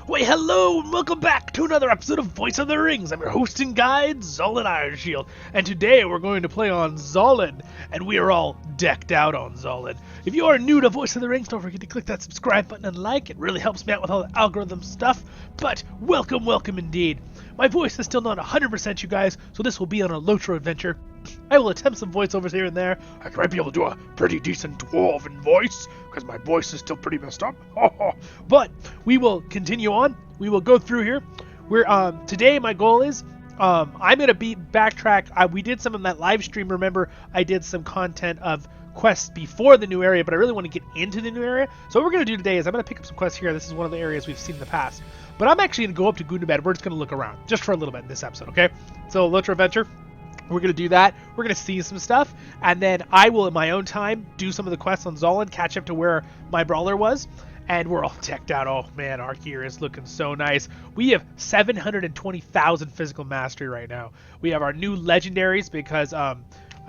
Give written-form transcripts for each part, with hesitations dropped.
Why, hello, and welcome back to another episode of Voice of the Rings. I'm your host and guide, Zollin Ironshield, and today we're going to play on Zollin, and we are all decked out on Zollin. If you are new to Voice of the Rings, don't forget to click that subscribe button and like. It really helps me out with all the algorithm stuff, but welcome indeed. My voice is still not 100% you guys, so this will be on a LOTRO adventure. I will attempt some voiceovers here and there. I might be able to do a pretty decent dwarven voice, because my voice is still pretty messed up. But we will continue on. We will go through here. Today my goal is, I'm going to backtrack. We did some of that live stream. Remember, I did some content of quests before the new area, but I really want to get into the new area. So what we're going to do today is I'm going to pick up some quests here. This is one of the areas we've seen in the past. But I'm actually going to go up to Gundabad. We're just going to look around, just for a little bit in this episode, okay? So, LOTRO Adventure. We're going to do that. We're going to see some stuff. And then I will, in my own time, do some of the quests on Zollin, catch up to where my brawler was. And we're all decked out. Oh, man, our gear is looking so nice. We have 720,000 physical mastery right now. We have our new legendaries because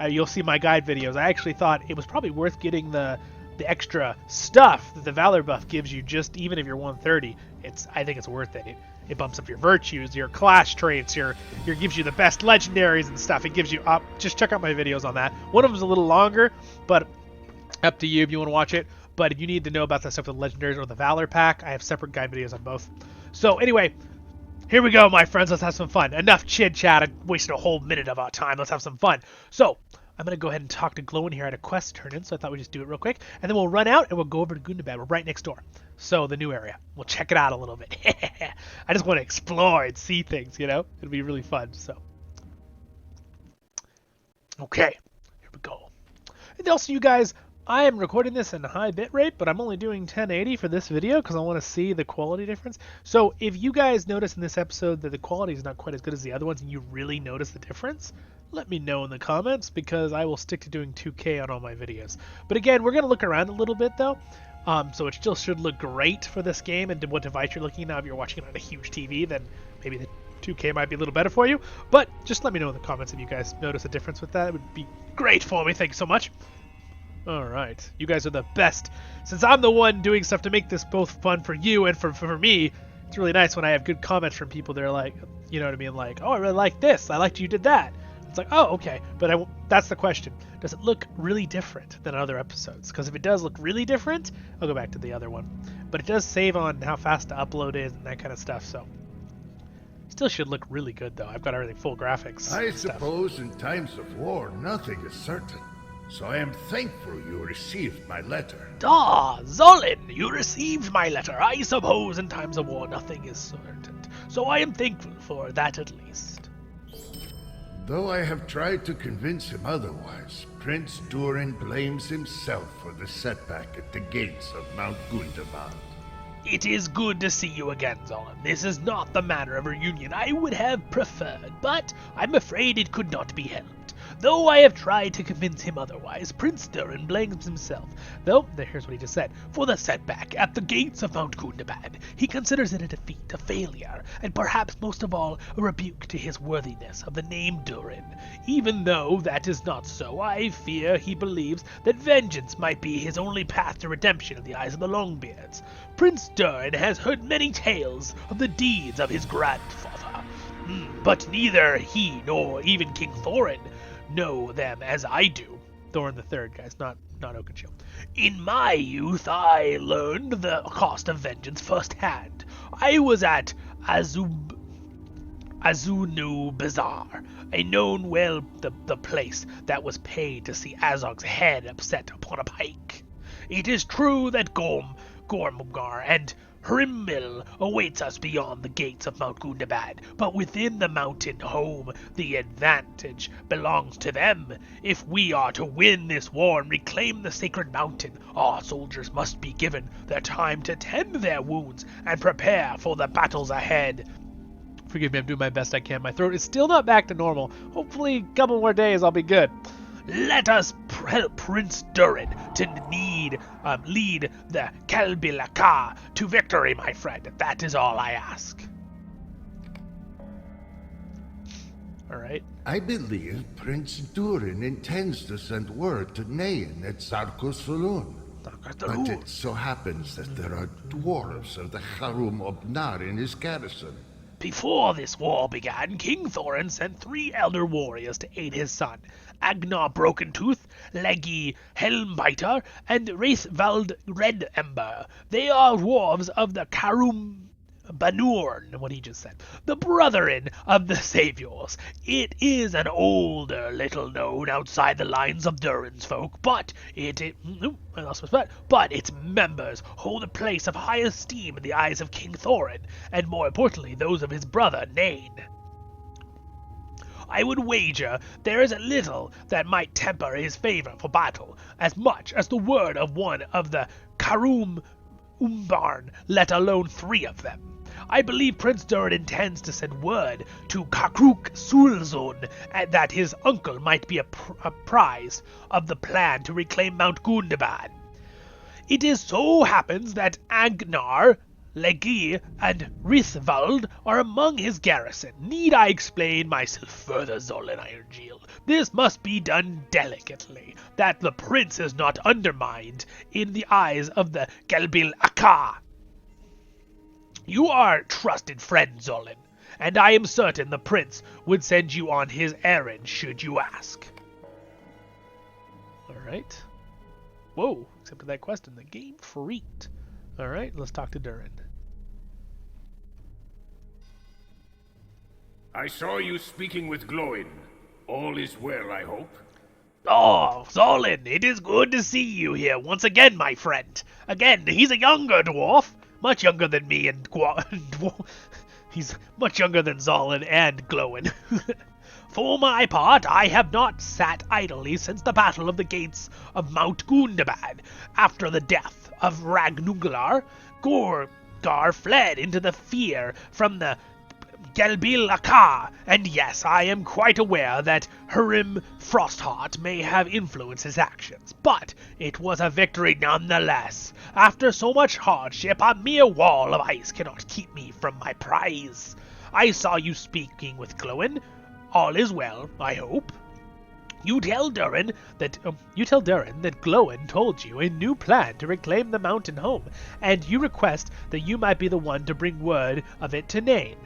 you'll see my guide videos. I actually thought it was probably worth getting the extra stuff that the Valor buff gives you, just even if you're 130. I think it's worth it. It bumps up your virtues, your class traits, your gives you the best legendaries and stuff. It gives you up. Just check out my videos on that. One of them's a little longer, but up to you if you want to watch it. But if you need to know about that stuff with legendaries or the Valor pack, I have separate guide videos on both. So anyway, here we go, my friends. Let's have some fun. Enough chit chat. I wasted a whole minute of our time. Let's have some fun. So I'm going to go ahead and talk to Glowin here. I had a quest to turn in, so I thought we'd just do it real quick. And then we'll run out and we'll go over to Gundabad. We're right next door. So the new area. We'll check it out a little bit. I just want to explore and see things, you know? It'll be really fun, so. Okay, here we go. And also, you guys, I am recording this in high bitrate, but I'm only doing 1080 for this video because I want to see the quality difference. So if you guys notice in this episode that the quality is not quite as good as the other ones and you really notice the difference, let me know in the comments because I will stick to doing 2K on all my videos. But again, we're going to look around a little bit though. So it still should look great for this game and what device you're looking at. Now, if you're watching it on a huge TV, then maybe the 2K might be a little better for you. But just let me know in the comments if you guys notice a difference with that. It would be great for me. Thank you so much. Alright, you guys are the best. Since I'm the one doing stuff to make this both fun for you and for me, it's really nice when I have good comments from people. They're like, you know what I mean? Like, oh, I really like this. I liked you did that. It's like, oh, okay. But that's the question. Does it look really different than other episodes? Because if it does look really different, I'll go back to the other one. But it does save on how fast the upload is and that kind of stuff, so. Still should look really good, though. I've got everything full graphics. I suppose in times of war, nothing is certain. So I am thankful you received my letter. Ah, Zollin, you received my letter. I suppose in times of war, nothing is certain. So I am thankful for that at least. Though I have tried to convince him otherwise, Prince Durin blames himself for the setback at the gates of Mount Gundabad. It is good to see you again, Zollin. This is not the manner of reunion I would have preferred, but I'm afraid it could not be helped. Though I have tried to convince him otherwise, Prince Durin blames himself. Though, here's what he just said, for the setback at the gates of Mount Gundabad. He considers it a defeat, a failure, and perhaps most of all, a rebuke to his worthiness of the name Durin. Even though that is not so, I fear he believes that vengeance might be his only path to redemption in the eyes of the Longbeards. Prince Durin has heard many tales of the deeds of his grandfather, but neither he nor even King Thorin know them as I do. Thorin the Third, guys, not Oakenshield. In my youth, I learned the cost of vengeance firsthand. I was at Azunu Bazaar, a known well the place that was paid to see Azog's head upset upon a pike. It is true that Gormgar and Hrimmill awaits us beyond the gates of Mount Gundabad, but within the mountain home, the advantage belongs to them. If we are to win this war and reclaim the sacred mountain, our soldiers must be given their time to tend their wounds and prepare for the battles ahead. Forgive me, I'm doing my best I can. My throat is still not back to normal. Hopefully a couple more days I'll be good. Let us help Prince Durin to lead the Kelbilaka to victory, my friend. That is all I ask. All right. I believe Prince Durin intends to send word to Nain at Sarkosulun. That's the But rule. it so happens that there are dwarves of the Harum Obnar in his garrison. Before this war began, King Thorin sent 3 elder warriors to aid his son, Agnar Brokentooth, Leggy Helmbiter, and Wraithvald Red Ember. They are dwarves of the Karum Banurn, what he just said, the brethren of the Saviors. It is an older, little known outside the lines of Durin's folk, but but its members hold a place of high esteem in the eyes of King Thorin, and more importantly, those of his brother Nain. I would wager there is a little that might temper his favor for battle, as much as the word of one of the Karum Umbarn, let alone 3 of them. I believe Prince Durin intends to send word to Kakruk Sulzun that his uncle might be apprised of the plan to reclaim Mount Gundabad. It is so happens that Agnar, Legi, and Rithvald are among his garrison. Need I explain myself further, Zollin Ironshield? This must be done delicately, that the prince is not undermined in the eyes of the Gelbil Akka. You are a trusted friend, Zollin, and I am certain the prince would send you on his errand should you ask. Alright. Whoa, accepted that quest and the game freaked. Alright, let's talk to Durin. I saw you speaking with Glowin. All is well, I hope. Oh, Zollin, it is good to see you here once again, my friend. Again, he's a younger dwarf. Much younger than me and he's much younger than Zollin and Glowin. For my part, I have not sat idly since the Battle of the Gates of Mount Gundabad. After the death of Ragnuglar, Gorgar fled into the fear from the Gelbil Akka, and yes, I am quite aware that Hurim Frostheart may have influenced his actions, but it was a victory nonetheless. After so much hardship, a mere wall of ice cannot keep me from my prize. I saw you speaking with Glowin. All is well, I hope. You tell Durin that Glowin told you a new plan to reclaim the mountain home, and you request that you might be the one to bring word of it to Nain.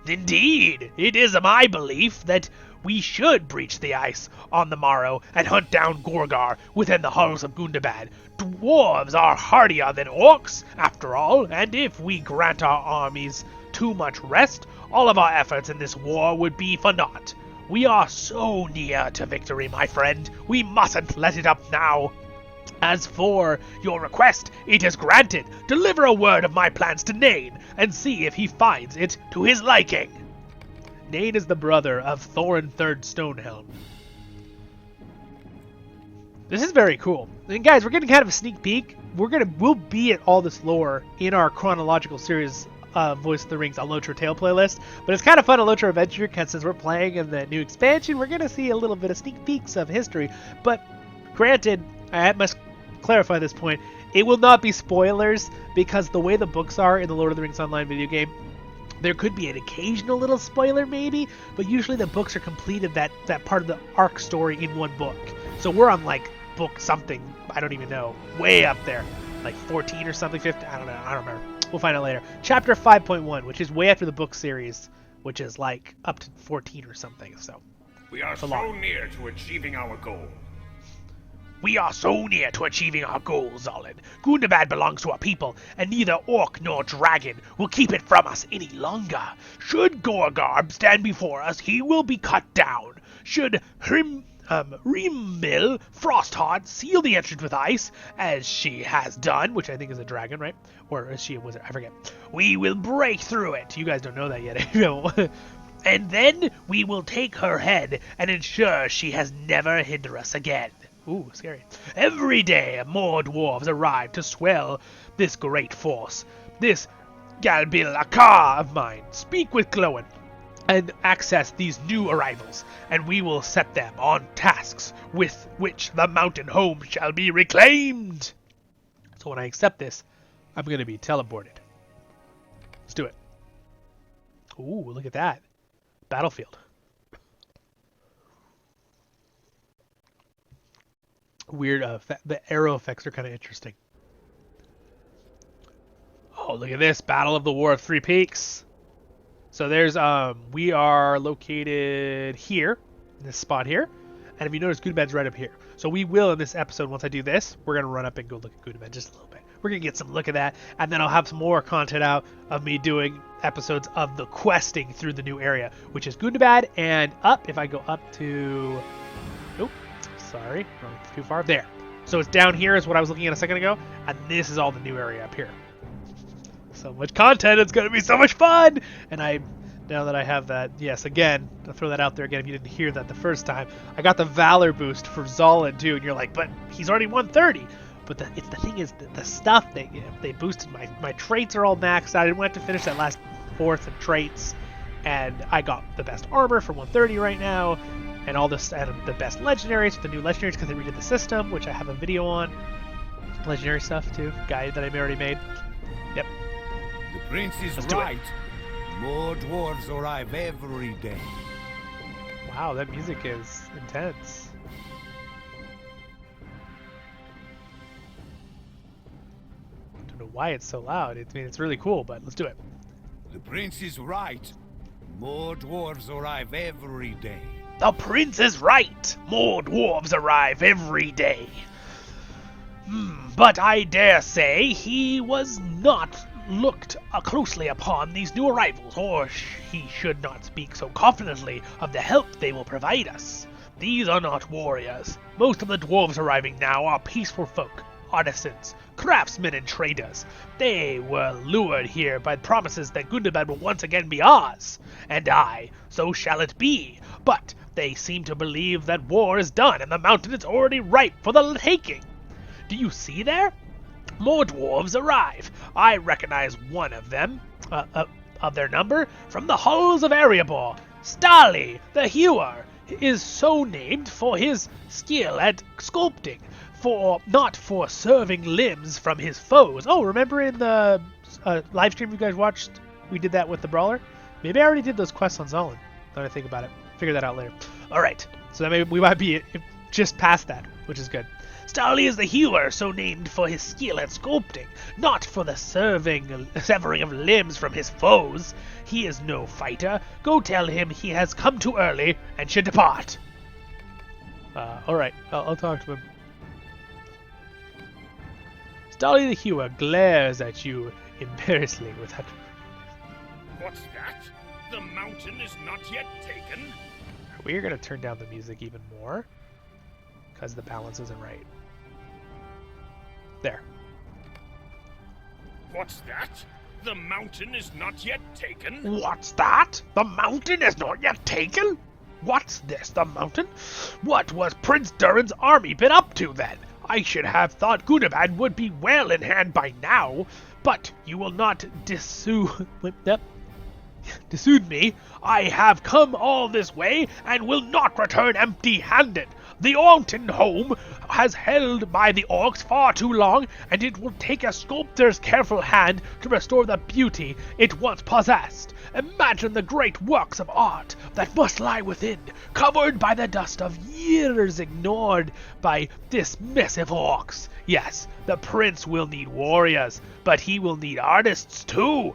Indeed, it is my belief that we should breach the ice on the morrow and hunt down Gorgar within the halls of Gundabad. Dwarves are hardier than orcs, after all, and if we grant our armies too much rest, all of our efforts in this war would be for naught. We are so near to victory, my friend. We mustn't let it up now. As for your request, it is granted. Deliver a word of my plans to Nain, and see if he finds it to his liking. Nain is the brother of Thorin III Stonehelm. This is very cool. And guys, we're getting kind of a sneak peek. We'll be at all this lore in our chronological series Voice of the Rings on LOTRO Tale playlist. But it's kind of fun on LOTRO Adventure, because since we're playing in the new expansion, we're going to see a little bit of sneak peeks of history. But granted, I must clarify this point, it will not be spoilers, because the way the books are in the Lord of the Rings Online video game, there could be an occasional little spoiler maybe, but usually the books are completed that part of the arc story in one book. So we're on like book something, I don't even know, way up there, like 14 or something, 15, I don't know, I don't remember. We'll find out later. Chapter 5.1, which is way after the book series, which is like up to 14 or something, so. We are so near to achieving our goal. We are so near to achieving our goal, Zollin. Gundabad belongs to our people, and neither orc nor dragon will keep it from us any longer. Should Gorgarb stand before us, he will be cut down. Should Rimil Frostheart seal the entrance with ice, as she has done, which I think is a dragon, right? Or is she a wizard? I forget. We will break through it. You guys don't know that yet. And then we will take her head and ensure she has never hindered us again. Ooh, scary. Every day more dwarves arrive to swell this great force. This Galbilakar of mine. Speak with Glowin and access these new arrivals, and we will set them on tasks with which the mountain home shall be reclaimed. So when I accept this, I'm going to be teleported. Let's do it. Ooh, look at that. Battlefield. Weird, the arrow effects are kind of interesting. Oh, look at this. Battle of the War of Three Peaks. So there's, we are located here, in this spot here. And if you notice, Gundabad's right up here. So we will, in this episode, once I do this, we're going to run up and go look at Gundabad just a little bit. We're going to get some look at that. And then I'll have some more content out of me doing episodes of the questing through the new area, which is Gundabad and up. If I go up to... Oh, sorry. Going too far. There. So it's down here is what I was looking at a second ago. And this is all the new area up here. So much content. It's going to be so much fun. And now that I have that, yes, again, I'll throw that out there again if you didn't hear that the first time. I got the Valor boost for Zollin too, and you're like, but he's already 130. But the thing is, the stuff they boosted, my traits are all maxed out. I didn't want to finish that last fourth of traits, and I got the best armor for 130 right now, and all this, and the best legendaries with the new legendaries because they redid the system, which I have a video on. Legendary stuff too, guide that I already made. Yep. The prince is Let's do it. right. More dwarves arrive every day. Wow, that music is intense. I don't know why it's so loud. I mean, it's really cool, but let's do it. The prince is right. More dwarves arrive every day. The prince is right. More dwarves arrive every day. But I dare say he was not looked closely upon these new arrivals, or he should not speak so confidently of the help they will provide us. These are not warriors. Most of the dwarves arriving now are peaceful folk, artisans, craftsmen, and traders. They were lured here by promises that Gundabad will once again be ours, and so shall it be. But they seem to believe that war is done and the mountain is already ripe for the taking. Do you see there? More dwarves arrive. I recognize one of them, of their number, from the halls of Erebor. Stali, the hewer, is so named for his skill at sculpting, not for serving limbs from his foes. Oh, remember in the live stream you guys watched, we did that with the brawler? Maybe I already did those quests on Zollin. Now that I think about it. Figure that out later. Alright, so that maybe we might be just past that, which is good. Stali is the hewer, so named for his skill at sculpting, not for the severing of limbs from his foes. He is no fighter. Go tell him he has come too early and should depart. Alright, I'll talk to him. Stali the hewer glares at you embarrassedly without... What's that? The mountain is not yet taken? We're going to turn down the music even more, because the balance isn't right. There. What's that? The mountain is not yet taken? What's that? The mountain is not yet taken? What's this, the mountain? What was Prince Durin's army been up to then? I should have thought Gundabad would be well in hand by now, but you will not dissuade me. I have come all this way and will not return empty-handed. The Alton home has held by the orcs far too long, and it will take a sculptor's careful hand to restore the beauty it once possessed. Imagine the great works of art that must lie within, covered by the dust of years ignored by dismissive orcs. Yes, the prince will need warriors, but he will need artists too.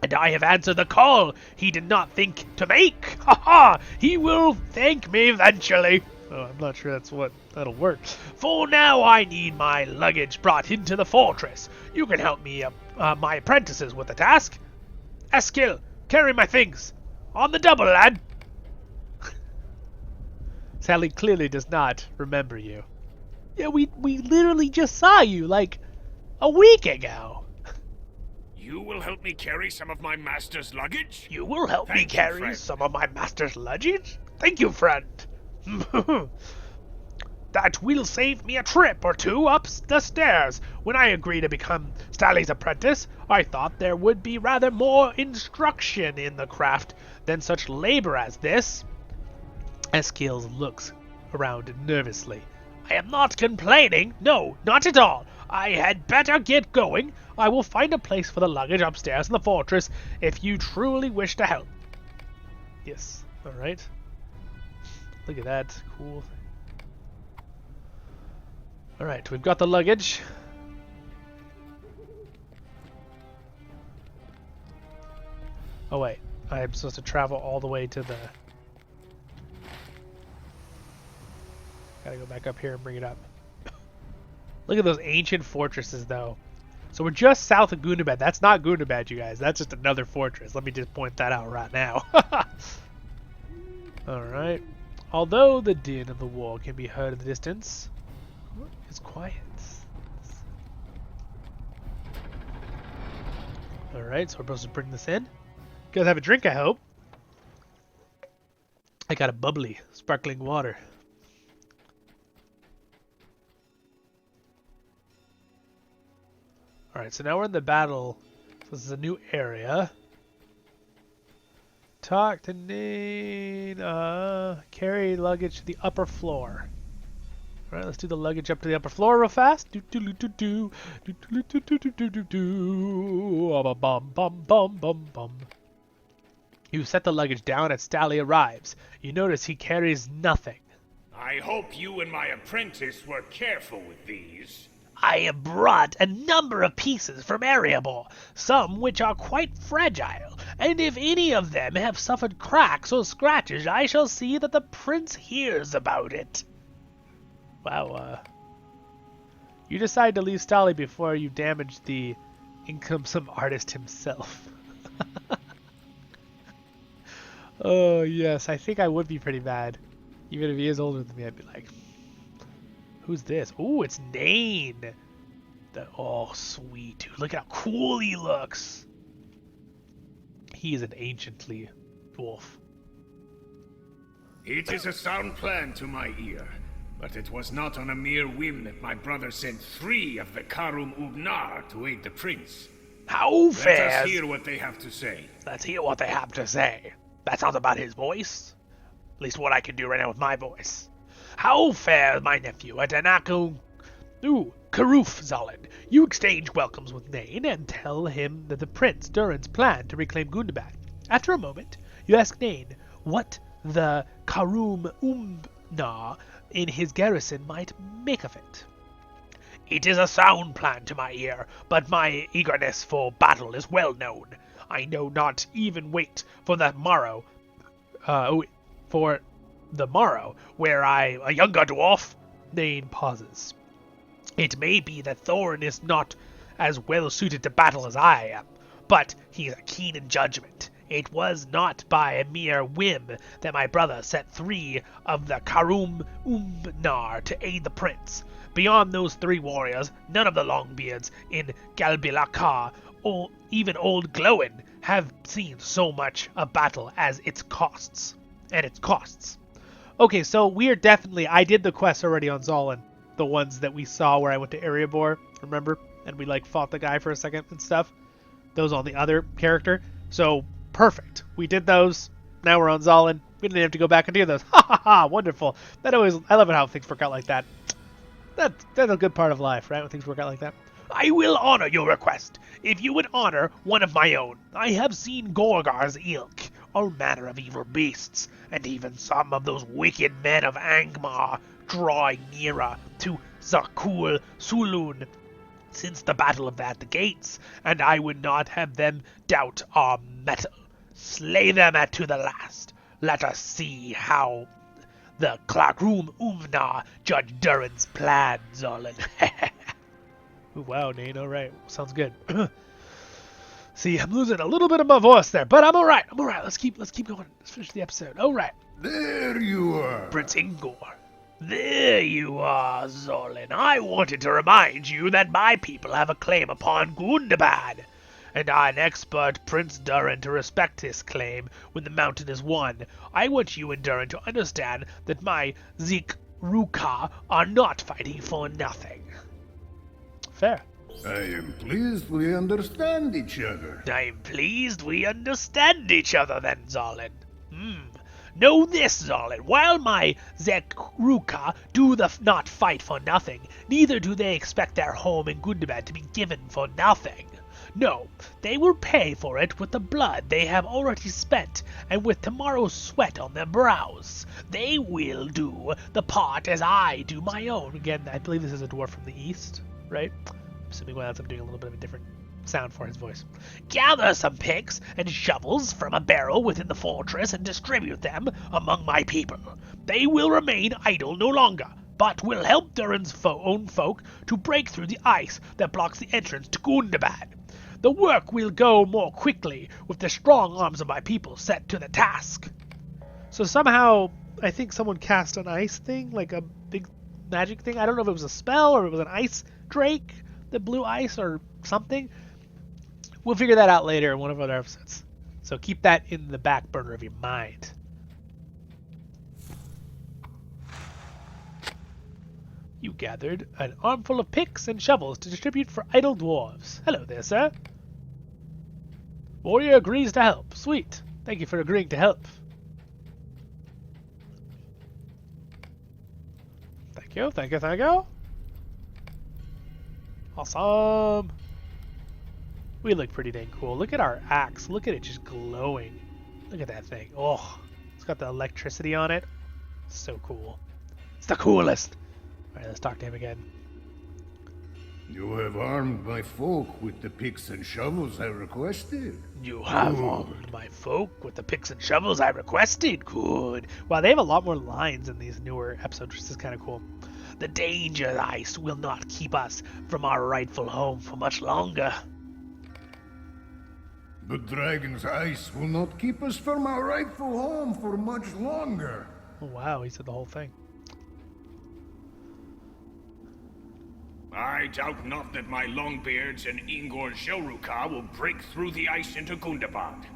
And I have answered the call he did not think to make. Ha ha! He will thank me eventually. Oh, I'm not sure that'll work. For now, I need my luggage brought into the fortress. You can help me, my apprentices, with the task. Eskil, carry my things. On the double, lad. Sally clearly does not remember you. Yeah, we literally just saw you, like, a week ago. You will help me carry some of my master's luggage? You will help me Thank you, carry friend. some of my master's luggage? Thank you, friend. That will save me a trip or two up the stairs. When I agreed to become Stali's apprentice, I thought there would be rather more instruction in the craft than such labor as this. Eskil looks around nervously. I am not complaining. No, not at all. I had better get going. I will find a place for the luggage upstairs in the fortress if you truly wish to help. Yes, alright. Look at that, cool. Alright, we've got the luggage. Oh wait, I'm supposed to travel all the way to the... Gotta go back up here and bring it up. Look at those ancient fortresses, though. So we're just south of Gundabad. That's not Gundabad, you guys. That's just another fortress. Let me just point that out right now. Alright. Although the din of the war can be heard in the distance, it's quiet. Alright, so we're supposed to bring this in. You guys have a drink, I hope. I got a bubbly, sparkling water. Alright, so now we're in the battle. So this is a new area. Talk to Nate. Carry luggage to the upper floor. Alright, let's do the luggage up to the upper floor real fast. You set the luggage down as Stally arrives. You notice he carries nothing. I hope you and my apprentice were careful with these. I have brought a number of pieces from Erebor, some which are quite fragile, and if any of them have suffered cracks or scratches, I shall see that the prince hears about it. Wow, you decide to leave Stally before you damage the incomesome artist himself. Oh, yes, I think I would be pretty bad. Even if he is older than me, I'd be like, who's this? Ooh, it's Nain. Oh, sweet, dude. Look how cool he looks. He is an anciently dwarf. It is a sound plan to my ear, but it was not on a mere whim that my brother sent 3 of the Karum Ugnar to aid the prince. How fair? Let us hear what they have to say. Let's hear what they have to say. That sounds about his voice. At least what I can do right now with my voice. How fares my nephew at Anako... Karuf, Zollin. You exchange welcomes with Nain and tell him that the Prince Durin's plan to reclaim Gundabad. After a moment, you ask Nain what the Karum Umna in his garrison might make of it. It is a sound plan to my ear, but my eagerness for battle is well known. I know not even wait for the morrow, where I, a younger dwarf, Nain pauses. It may be that Thorin is not as well suited to battle as I am, but he is keen in judgment. It was not by a mere whim that my brother sent 3 of the Karum Umnar to aid the prince. Beyond those 3 warriors, none of the Longbeards in Galbilakar or even Old Glowin have seen so much a battle as its costs. Okay, so we are definitely... I did the quest already on Zollin. The ones that we saw where I went to Erebor, remember? And we, like, fought the guy for a second and stuff. Those on the other character. So, perfect. We did those. Now we're on Zollin. We didn't have to go back and do those. Ha ha ha! Wonderful. I love it how things work out like that. That's a good part of life, right? When things work out like that. I will honor your request, if you would honor one of my own. I have seen Gorgar's ilk, all manner of evil beasts, and even some of those wicked men of Angmar drawing nearer to Zarkul Sulun since the Battle of the Gates, and I would not have them doubt our mettle. Slay them to the last. Let us see how the Clarkroom Umna judge Durin's plan, Zollin. Wow, Nain, alright. Sounds good. See, I'm losing a little bit of my voice there, but I'm alright. Let's keep going. Let's finish the episode. Alright. There you are. Prince Ingor. There you are, Zollin. I wanted to remind you that my people have a claim upon Gundabad, and I'm an expert Prince Durin to respect this claim when the mountain is won. I want you and Durin to understand that my Zik-Ruka are not fighting for nothing. Fair. I am pleased we understand each other. I am pleased we understand each other then, Zollin. Know this, Zollin. While my Zik-Ruka do not fight for nothing, neither do they expect their home in Gundabad to be given for nothing. No, they will pay for it with the blood they have already spent, and with tomorrow's sweat on their brows. They will do the part as I do my own. Again, I believe this is a dwarf from the east, right? Assuming I'm doing a little bit of a different sound for his voice. Gather some picks and shovels from a barrel within the fortress and distribute them among my people. They will remain idle no longer, but will help Durin's own folk to break through the ice that blocks the entrance to Gundabad. The work will go more quickly with the strong arms of my people set to the task. So somehow, I think someone cast an ice thing, like a big magic thing. I don't know if it was a spell or it was an ice drake that blew ice or something. We'll figure that out later in one of our other episodes. So keep that in the back burner of your mind. You gathered an armful of picks and shovels to distribute for idle dwarves. Hello there, sir. Warrior agrees to help. Sweet. Thank you for agreeing to help. Thank you, thank you, thank you. Awesome. We look pretty dang cool. Look at our axe. Look at it just glowing. Look at that thing. Oh, it's got the electricity on it. So cool. It's the coolest. Alright, let's talk to him again. You have armed my folk with the picks and shovels I requested. You have armed my folk with the picks and shovels I requested. Good. Wow, they have a lot more lines in these newer episodes, which is kind of cool. The danger ice will not keep us from our rightful home for much longer. The dragon's ice will not keep us from our rightful home for much longer. Oh, wow, he said the whole thing. I doubt not that my Longbeards and Ingor Joruka will break through the ice into Gundabad.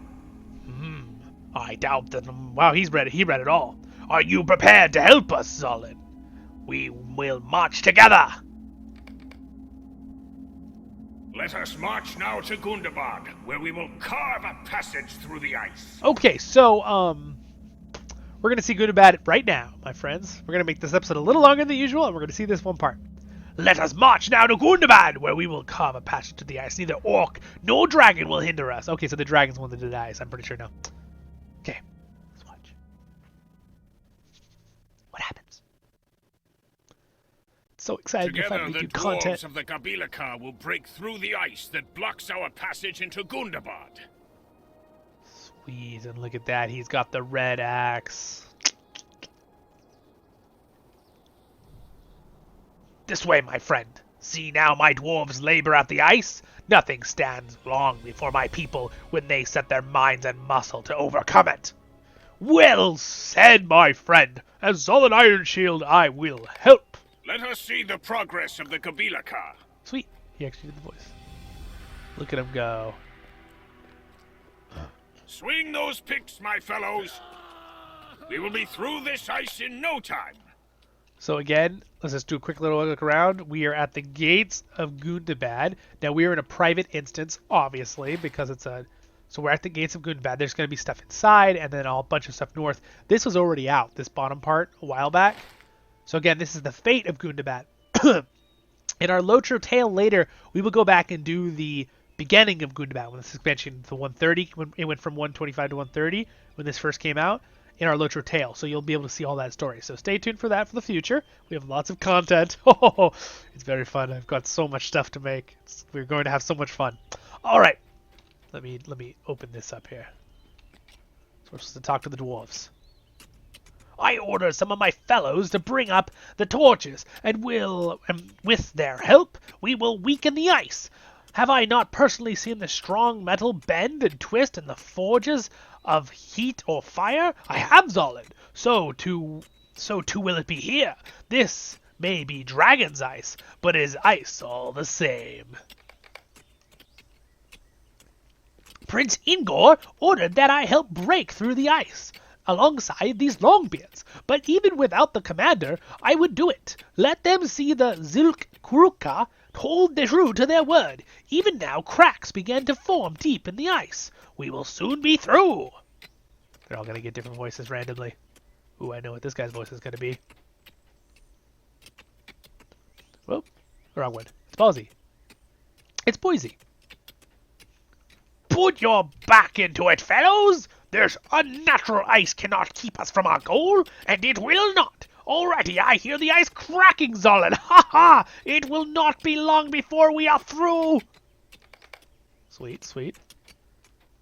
I doubt that... Wow, he read it all. Are you prepared to help us, Zollin? We will march together. Let us march now to Gundabad, where we will carve a passage through the ice. Okay, so, we're going to see Gundabad right now, my friends. We're going to make this episode a little longer than usual, and we're going to see this one part. Let us march now to Gundabad, where we will carve a passage to the ice. Neither orc nor dragon will hinder us. Okay, so the dragon's one that did ice, I'm pretty sure now. Okay, let's watch. What happens? So excited to Together, finally the do dwarves content. of the Gabilika will break through the ice that blocks our passage into Gundabad. Sweet, and look at that. He's got the red axe. This way, my friend. See now my dwarves labor at the ice? Nothing stands long before my people when they set their minds and muscle to overcome it. Well said, my friend. As Zollin Ironshield, I will help. Let us see the progress of the Gabilika. Sweet. He actually did the voice. Look at him go. Swing those picks, my fellows. We will be through this ice in no time. So again, let's just do a quick little look around. We are at the gates of Gundabad. Now we are in a private instance, obviously, because it's a... So we're at the gates of Gundabad. There's going to be stuff inside, and then a bunch of stuff north. This was already out, this bottom part, a while back. So again, this is the fate of Gundabad. In our LOTRO tale later, we will go back and do the beginning of Gundabad, when this expansion to 130, when it went from 125 to 130, when this first came out. In our LOTRO tale, so you'll be able to see all that story. So stay tuned for that for the future. We have lots of content. Oh, it's very fun. I've got so much stuff to make. We're going to have so much fun. All right, let me open this up here. So we're supposed to talk to the dwarves. I order some of my fellows to bring up the torches, and with their help, we will weaken the ice. Have I not personally seen the strong metal bend and twist in the forges of heat or fire? I have, Zollin. So too will it be here. This may be dragon's ice, but is ice all the same. Prince Ingor ordered that I help break through the ice alongside these Longbeards, but even without the commander, I would do it. Let them see the Zilk Kuruka hold true to their word. Even now, cracks began to form deep in the ice. We will soon be through. They're all going to get different voices randomly. Ooh, I know what this guy's voice is going to be. Whoa, wrong one. It's Ballsy. It's Boise. Put your back into it, fellows! This unnatural ice cannot keep us from our goal, and it will not. Already I hear the ice cracking, Zollin. Ha ha! It will not be long before we are through. Sweet, sweet.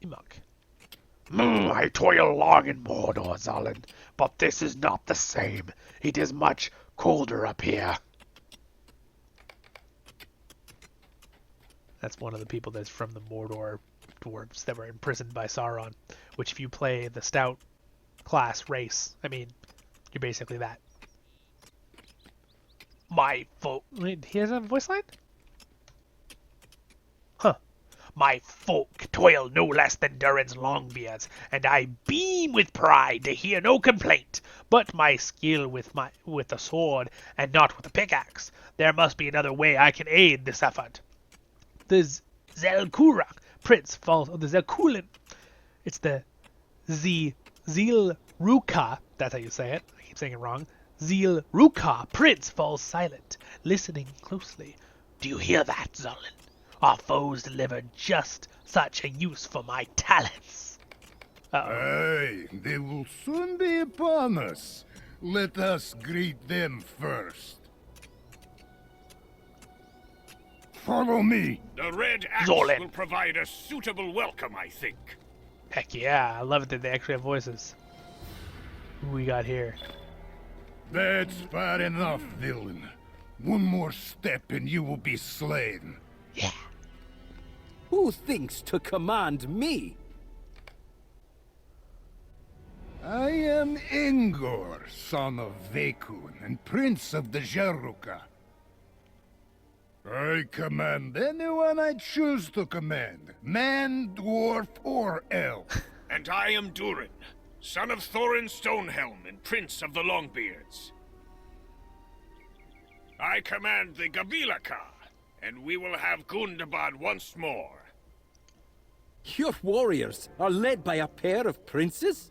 Emok. I toil long in Mordor, Zollin, but this is not the same. It is much colder up here. That's one of the people that's from the Mordor dwarves that were imprisoned by Sauron. Which, if you play the Stout class race, I mean, you're basically that. My folk... Wait, he has a voice line? Huh. My folk toil no less than Durin's Longbeards, and I beam with pride to hear no complaint. But my skill with the sword, and not with the pickaxe. There must be another way I can aid this effort. The Zelkura prince falls on the Zelkulin. It's the Zilruka, that's how you say it. I keep saying it wrong. Zilruka prince falls silent, listening closely. Do you hear that, Zollin? Our foes delivered just such a use for my talents. Aye, they will soon be upon us. Let us greet them first. Follow me. The Red Axe Zollin. will provide a suitable welcome, I think. Heck yeah, I love it that they actually have voices. Who we got here? That's far enough, villain. One more step and you will be slain. Yeah. Who thinks to command me? I am Ingor, son of Vekun and prince of the Jeruka. I command anyone I choose to command, man, dwarf, or elf. And I am Durin, son of Thorin Stonehelm and prince of the Longbeards. I command the Gabilaka, and we will have Gundabad once more. Your warriors are led by a pair of princes?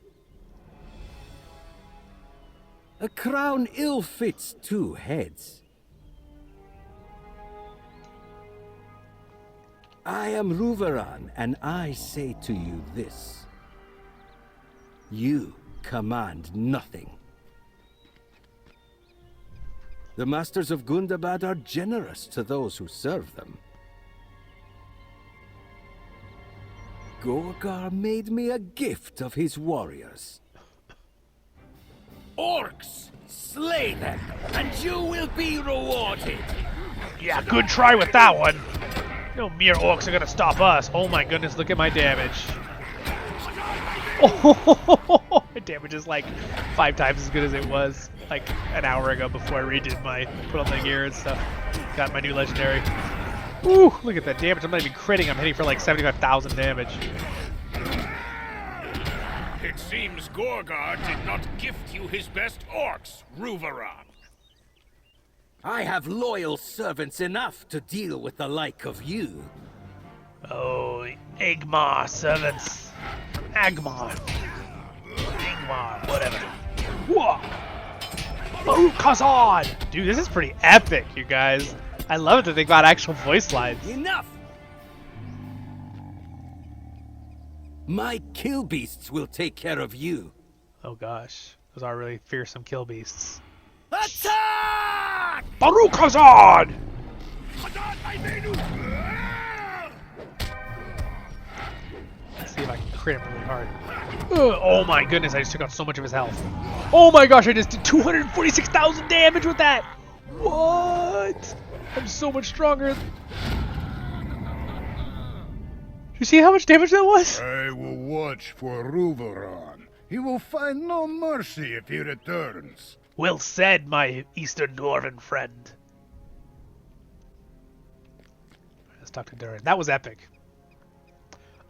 A crown ill fits two heads. I am Ruveran, and I say to you this. You command nothing. The masters of Gundabad are generous to those who serve them. Gorgar made me a gift of his warriors. Orcs! Slay them, and you will be rewarded! Yeah, good try with that one. No mere orcs are gonna stop us. Oh my goodness, look at my damage. Oh, my damage is like 5 times as good as it was like an hour ago before I redid my put on the gear and stuff. Got my new legendary. Ooh, look at that damage. I'm not even critting. I'm hitting for like 75,000 damage. It seems Gorgar did not gift you his best orcs, Ruveran. I have loyal servants enough to deal with the like of you. Oh, Igmar servants. Agmar. Igmar, whatever. Whoa! Oh, Kazan! Dude, this is pretty epic, you guys. I love it that they got actual voice lines. Enough! My kill beasts will take care of you. Oh gosh, those are really fearsome kill beasts. Attack! Baruch Kazan! Let's see if I can crit him really hard. Ugh, oh my goodness, I just took out so much of his health. Oh my gosh, I just did 246,000 damage with that! What? I'm so much stronger. You see how much damage that was? I will watch for Ruveron. He will find no mercy if he returns. Well said, my Eastern Dwarven friend. Let's talk to Durin. That was epic.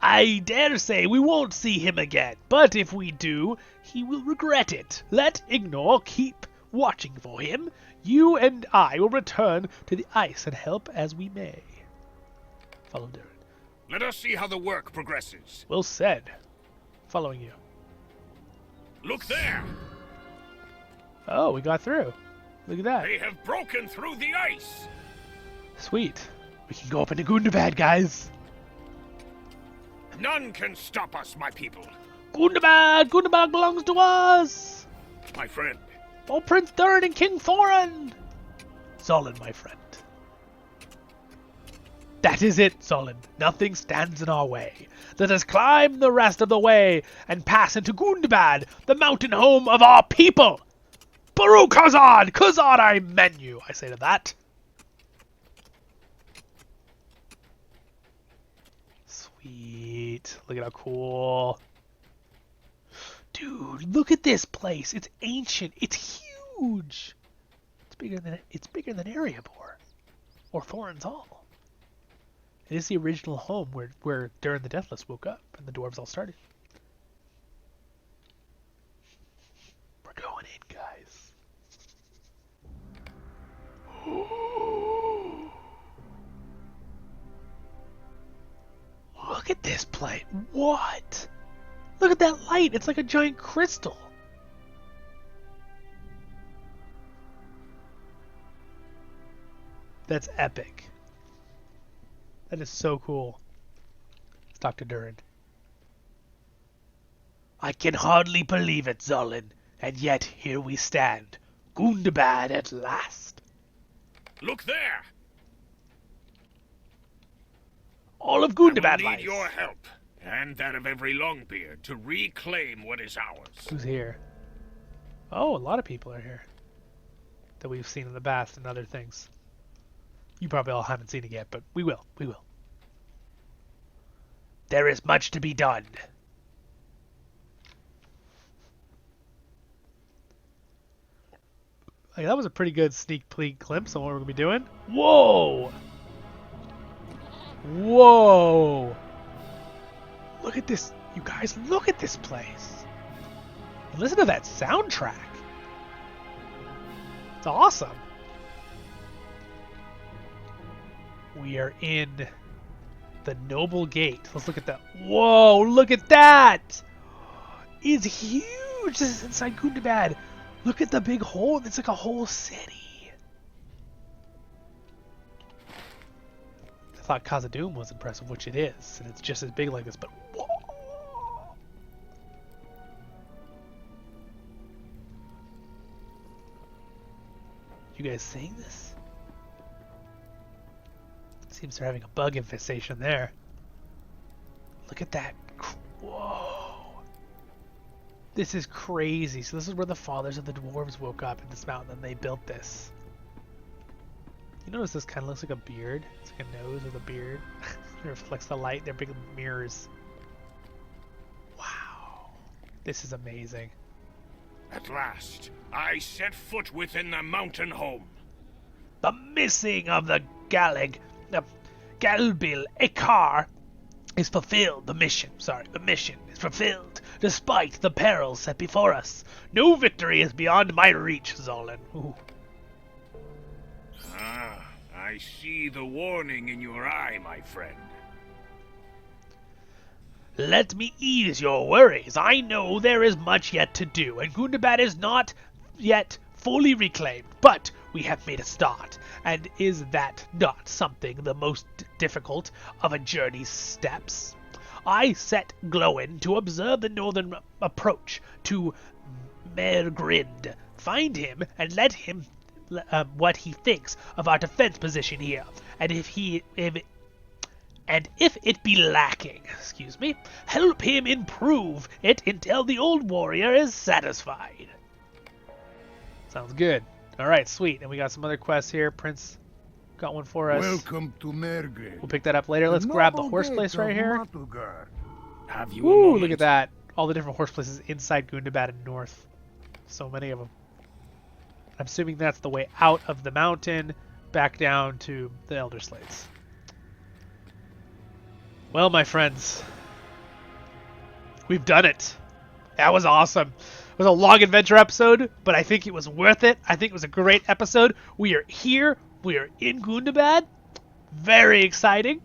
I dare say we won't see him again, but if we do, he will regret it. Let Ignor keep watching for him. You and I will return to the ice and help as we may. Follow Durin. Let us see how the work progresses. Well said. Following you. Look there! Oh, we got through. Look at that. They have broken through the ice! Sweet. We can go up into Gundabad, guys. None can stop us, my people. Gundabad! Gundabad belongs to us! My friend, Oh, Prince Durin and King Thorin! Zollin, my friend. That is it, Zollin. Nothing stands in our way. Let us climb the rest of the way and pass into Gundabad, the mountain home of our people. Baruch Khazad! Khazad I menu, I say to that. Sweet. Look at how cool. Dude, look at this place. It's ancient. It's huge. It's bigger than Erebor or Thorin's Hall. It is the original home where Durin the Deathless woke up and the dwarves all started. We're going in, guys. Look at this plate. What? Look at that light. It's like a giant crystal. That's epic. That is so cool. Let's talk to Durin. I can hardly believe it, Zollin, and yet here we stand. Gundabad at last. Look there! All of Gundabad I will lies. need your help, and that of every Longbeard, to reclaim what is ours. Who's here? Oh, a lot of people are here. That we've seen in the past and other things. You probably all haven't seen it yet, but we will. We will. There is much to be done. Like, that was a pretty good sneak peek glimpse on what we're going to be doing. Whoa! Whoa! Look at this. You guys, look at this place. And listen to that soundtrack. It's awesome. We are in the Noble Gate. Let's look at that. Whoa, look at that! It's huge! This is inside Gundabad. Look at the big hole. It's like a whole city. I thought Khazad-dûm was impressive, which it is. And it's just as big like this, but whoa! You guys seeing this? Seems they're having a bug infestation there. Look at that. Whoa. This is crazy. So this is where the fathers of the dwarves woke up in this mountain and they built this. You notice this kind of looks like a beard? It's like a nose with a beard. It reflects the light. They're big mirrors. Wow. This is amazing. At last, I set foot within the mountain home. The missing of the Galbil Ekar is fulfilled. The mission is fulfilled, despite the perils set before us. No victory is beyond my reach, Zollin. Ooh. Ah, I see the warning in your eye, my friend. Let me ease your worries. I know there is much yet to do, and Gundabad is not yet fully reclaimed, but we have made a start. And is that not something the most difficult of a journey's steps? I set Glowin to observe the northern approach to Mergrind. Find him and let him what he thinks of our defense position here. And if it be lacking, help him improve it until the old warrior is satisfied. Sounds good. All right, sweet. And we got some other quests here. Prince got one for us. Welcome to Mergrind. We'll pick that up later. Let's grab the horse place right here. Have you Woo, look at that. All the different horse places inside Gundabad and north. So many of them. I'm assuming that's the way out of the mountain, back down to the Elder Slates. Well, my friends, we've done it. That was awesome. It was a long adventure episode, but I think it was worth it. I think it was a great episode. We are here. We are in Gundabad. Very exciting.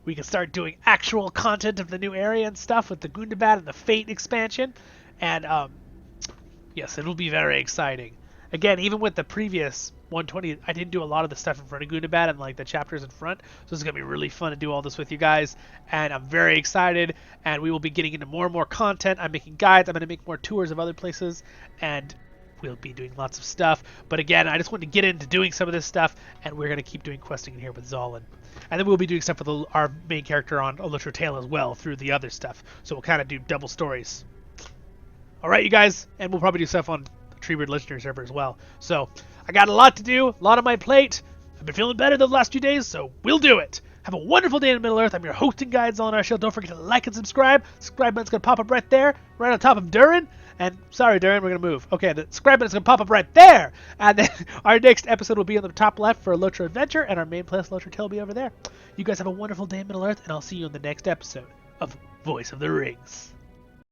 We can start doing actual content of the new area and stuff with the Gundabad and the Fate expansion. And, yes, it'll be very exciting. Again, even with the previous 120, I didn't do a lot of the stuff in front of Gundabad and like the chapters in front. So it's going to be really fun to do all this with you guys. And I'm very excited. And we will be getting into more and more content. I'm making guides. I'm going to make more tours of other places. And we'll be doing lots of stuff. But again, I just wanted to get into doing some of this stuff, and we're going to keep doing questing in here with Zollin. And then we'll be doing stuff with our main character on LOTRO Tale as well through the other stuff. So we'll kind of do double stories. Alright, you guys, and we'll probably do stuff on the Treebeard Legendary server as well. So, I got a lot to do, a lot on my plate. I've been feeling better the last few days, so we'll do it. Have a wonderful day in Middle-earth. I'm your hosting guide, Zollin Ironshield. Don't forget to like and subscribe. Subscribe button's going to pop up right there, right on top of Durin. And, sorry, Durin, we're going to move. Okay, the subscribe button's going to pop up right there. And then our next episode will be on the top left for a LOTRO adventure, and our main place, LOTRO Tale, will be over there. You guys have a wonderful day in Middle-earth, and I'll see you in the next episode of Voice of the Rings.